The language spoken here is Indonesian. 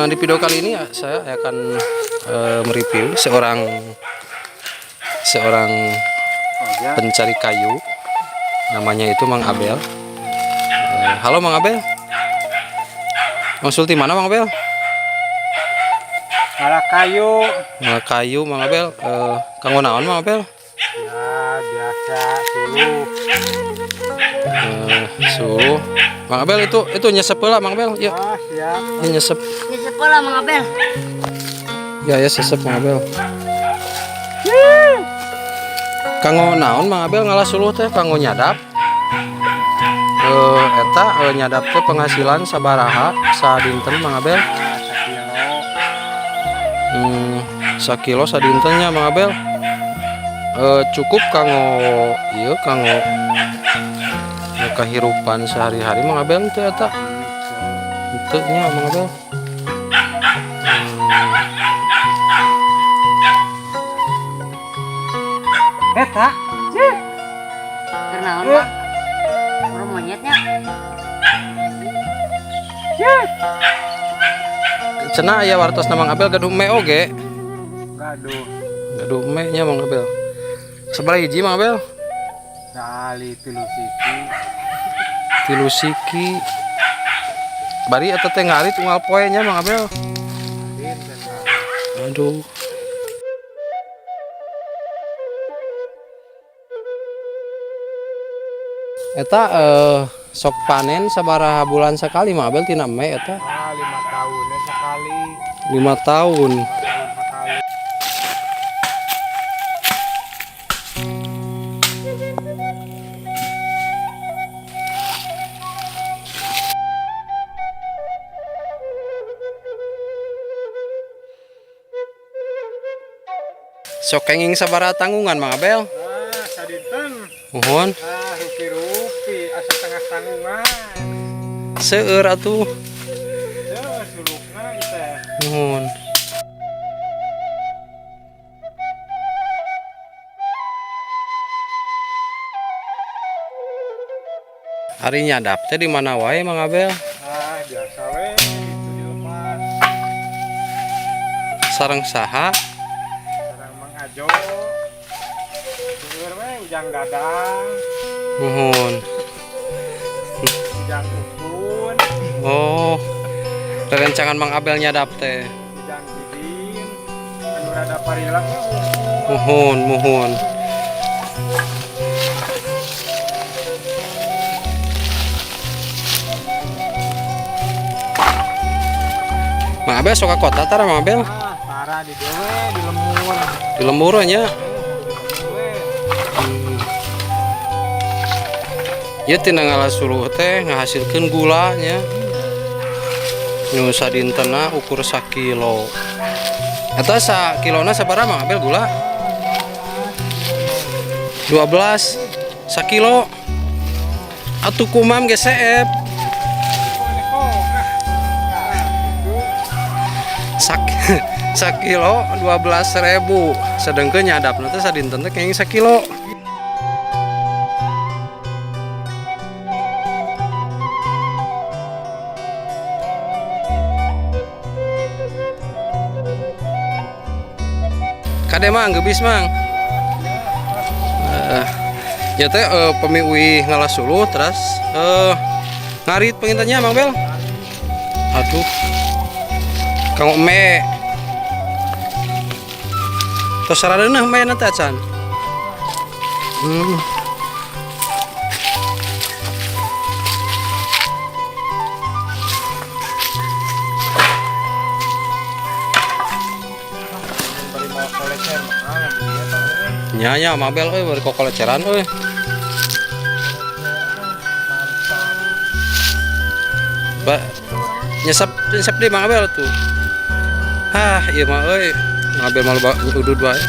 Di video kali ini saya akan mereview seorang pencari kayu, namanya itu Mang Abel. Halo Mang Abel. Mang Sulti mana Mang Abel? Malah kayu. Malah kayu Mang Abel. Kanggo naon Mang Abel? Ya biasa suluh. Suruh Mang Abel itu nyesep lah Mang Abel. Yuk. Ah, siap. Ini nyesep. Nyesep lah Mang Abel. Ya nyesep Mang Abel. Kanggo naon Mang Abel ngalah suluh teh kanggo nyadap. Eta nyadap teh penghasilan sabaraha sadinten Mang Abel? Sakilo sadintennya Mang Abel. Cukup kanggo ieu kanggo kehidupan sehari-hari Mang Abel teh eta. Teu nya Mang Abel. Eta. Kenaon Pak? Burung monyetnya. Cenah aya wartosna Mang Abel gaduh me oge. Gaduh me nya Mang Abel. Sabaraha hiji Mang Abel? Kali 3 siki. 3 siki. Bari eta teh ngarit unggal poe nya Mang Abel. Aduh. Eta sok panen sabaraha bulan sekali Mang Abel tina me eta? 5 tahunnya sekali. 5 tahun. Sok kenging sabaraha tanggungan Mang Abel? Sadinten. Mohon. Rupi-rupi asa tengah tanggungan. Seueur atuh. Ya, sulukna teh. Mohon. Hari nyadap teh di mana wae Mang Abel? Biasa we itu dilepas. Sareng saha? Sareng Mang Ajo. Seueur we ujang dadang, Mohon. ujang ukun, Oh. Rerencangan Mang Abel nyadap teh. ujang didin, anu rada parilak we Mohon, mohon. Mang Abel sok ka kota tara Mang Abel? parah di dewe di lemur. Di lembur nya. Ieu tina ngalah suluh teh ngahasilkeun gula nya. Nu sadintena ukur 1 kilo. Eta kilona sabaraha Mang Abel gula? 12 1 kilo. Atuh kumam ge seep. Sak kilo 12.000. Sedengkeun nyadapna teh sadinten teh kenging 1 kilo. Kade Mang geubis Mang. Ya teh pemiwi ngalah suluh terus ngarit pengintannya Mang Bel. Aduh. Kang me. Tos sarareunah me na teh acan. Nya Mang Abel euy bari kokoleceran euy. Nyesep di Mang Abel tuh. Ieu mah euy. Mang Abel malu udud wae.